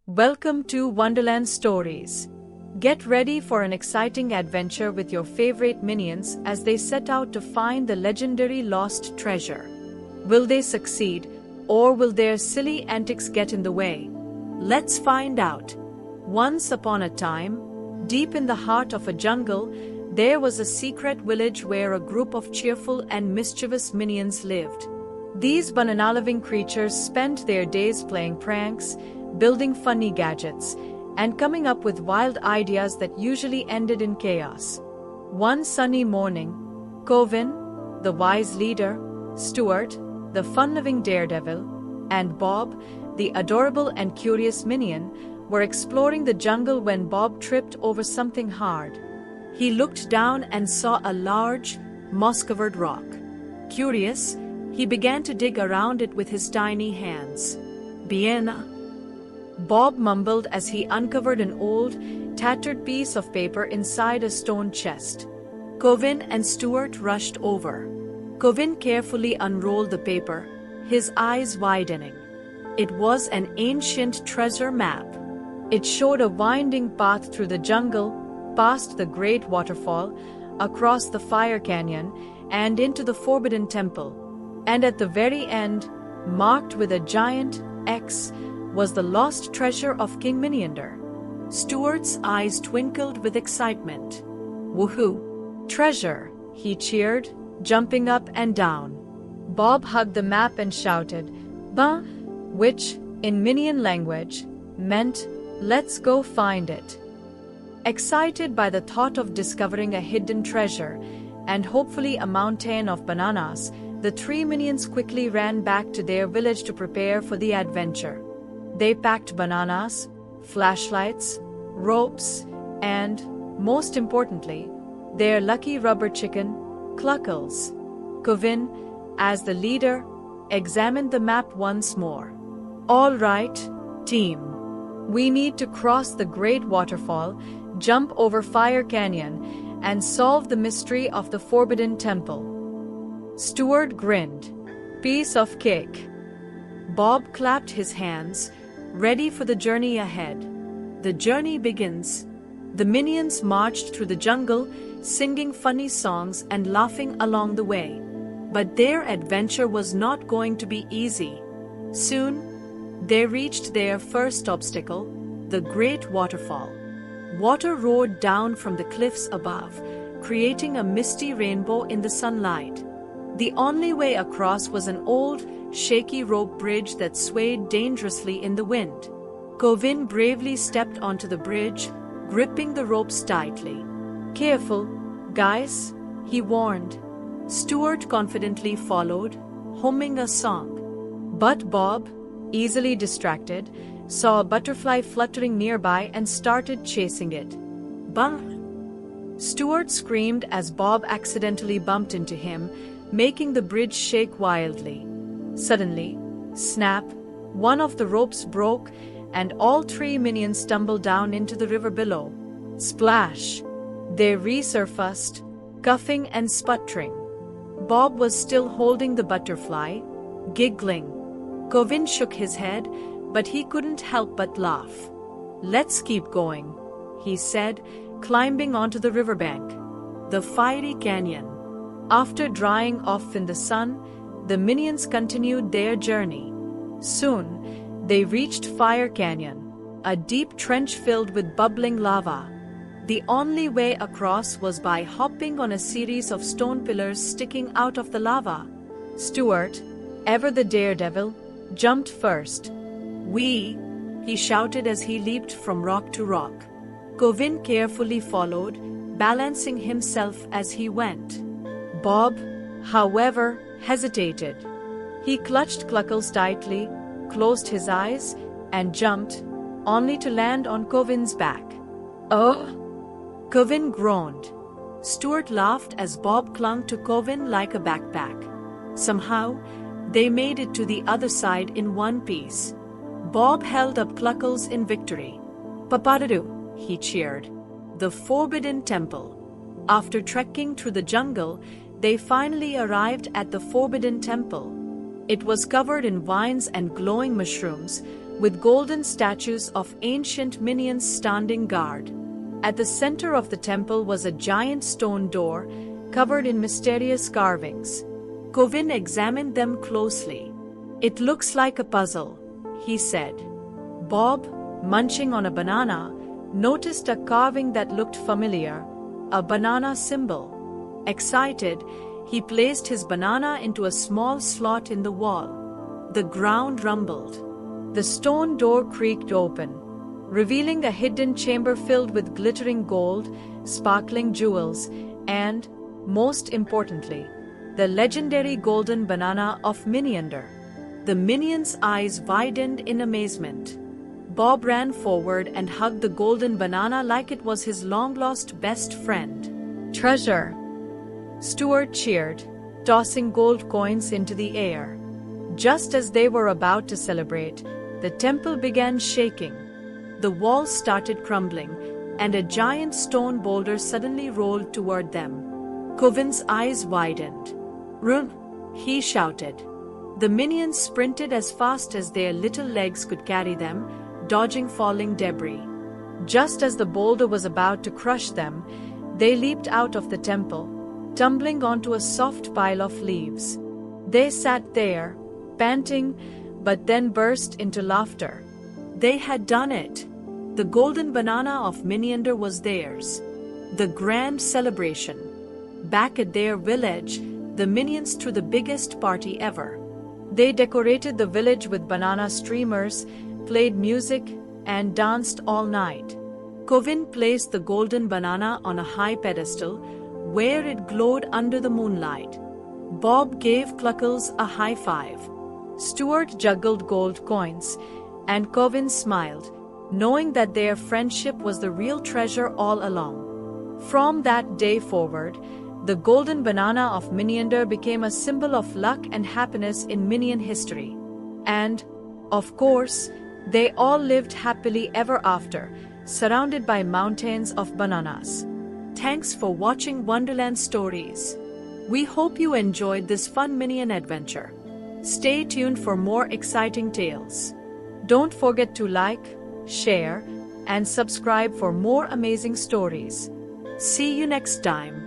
Welcome to Wonderland Stories. Get ready for an exciting adventure with your favorite minions as they set out to find the legendary lost treasure. Will they succeed, or will their silly antics get in the way? Let's find out. Once upon a time, deep in the heart of a jungle, there was a secret village where a group of cheerful and mischievous minions lived. These banana-loving creatures spent their days playing pranks, building funny gadgets, and coming up with wild ideas that usually ended in chaos. One sunny morning, Covin, the wise leader, Stuart, the fun-loving daredevil, and Bob, the adorable and curious minion, were exploring the jungle when Bob tripped over something hard. He looked down and saw a large, moss-covered rock. Curious, he began to dig around it with his tiny hands. "Bien," Bob mumbled as he uncovered an old, tattered piece of paper inside a stone chest. Covin and Stuart rushed over. Covin carefully unrolled the paper, his eyes widening. It was an ancient treasure map. It showed a winding path through the jungle, past the great waterfall, across the fire canyon, and into the Forbidden Temple. And at the very end, marked with a giant X, was the lost treasure of King Miniander. Stuart's eyes twinkled with excitement. "Woohoo! Treasure!" he cheered, jumping up and down. Bob hugged the map and shouted, "Bah!" which, in Minion language, meant, "Let's go find it." Excited by the thought of discovering a hidden treasure, and hopefully a mountain of bananas, the three minions quickly ran back to their village to prepare for the adventure. They packed bananas, flashlights, ropes, and, most importantly, their lucky rubber chicken, Cluckles. Covin, as the leader, examined the map once more. "All right, team. We need to cross the great waterfall, jump over Fire Canyon, and solve the mystery of the Forbidden Temple." Stuart grinned. "Piece of cake." Bob clapped his hands, ready for the journey ahead. The journey begins. The minions marched through the jungle, singing funny songs and laughing along the way. But their adventure was not going to be easy. Soon, they reached their first obstacle, the great waterfall. Water roared down from the cliffs above, creating a misty rainbow in the sunlight. The only way across was an old, shaky rope bridge that swayed dangerously in the wind. Covin bravely stepped onto the bridge, gripping the ropes tightly. "Careful, guys," he warned. Stuart confidently followed, humming a song. But Bob, easily distracted, saw a butterfly fluttering nearby and started chasing it. "Bang!" Stuart screamed as Bob accidentally bumped into him, making the bridge shake wildly. Suddenly, snap, one of the ropes broke, and all three minions tumbled down into the river below. Splash! They resurfaced, coughing and sputtering. Bob was still holding the butterfly, giggling. Covin shook his head, but he couldn't help but laugh. "Let's keep going," he said, climbing onto the riverbank. The fiery canyon. After drying off in the sun, the minions continued their journey. Soon, they reached Fire Canyon, a deep trench filled with bubbling lava. The only way across was by hopping on a series of stone pillars sticking out of the lava. Stuart, ever the daredevil, jumped first. "Wee!" he shouted as he leaped from rock to rock. Covin carefully followed, balancing himself as he went. Bob, however, hesitated. He clutched Cluckles tightly, closed his eyes, and jumped, only to land on Covin's back. "Oh!" Covin groaned. Stuart laughed as Bob clung to Covin like a backpack. Somehow, they made it to the other side in one piece. Bob held up Cluckles in victory. "Papadadoo," he cheered. The Forbidden Temple. After trekking through the jungle, they finally arrived at the Forbidden Temple. It was covered in vines and glowing mushrooms, with golden statues of ancient minions standing guard. At the center of the temple was a giant stone door, covered in mysterious carvings. Kovin examined them closely. "It looks like a puzzle," he said. Bob, munching on a banana, noticed a carving that looked familiar, a banana symbol. Excited, he placed his banana into a small slot in the wall. The ground rumbled. The stone door creaked open, revealing a hidden chamber filled with glittering gold, sparkling jewels, and, most importantly, the legendary golden banana of Miniander. The minion's eyes widened in amazement. Bob ran forward and hugged the golden banana like it was his long-lost best friend. "Treasure!" Stuart cheered, tossing gold coins into the air. Just as they were about to celebrate, the temple began shaking. The walls started crumbling, and a giant stone boulder suddenly rolled toward them. Kovin's eyes widened. "Run!" he shouted. The minions sprinted as fast as their little legs could carry them, dodging falling debris. Just as the boulder was about to crush them, they leaped out of the temple, tumbling onto a soft pile of leaves. They sat there, panting, but then burst into laughter. They had done it. The golden banana of Miniander was theirs. The grand celebration. Back at their village, the minions threw the biggest party ever. They decorated the village with banana streamers, played music, and danced all night. Kovin placed the golden banana on a high pedestal, where it glowed under the moonlight. Bob gave Cluckles a high five. Stuart juggled gold coins, and Kovin smiled, knowing that their friendship was the real treasure all along. From that day forward, the golden banana of Miniander became a symbol of luck and happiness in Minion history. And, of course, they all lived happily ever after, surrounded by mountains of bananas. Thanks for watching Wonderland Stories. We hope you enjoyed this fun Minion adventure. Stay tuned for more exciting tales. Don't forget to like, share, and subscribe for more amazing stories. See you next time.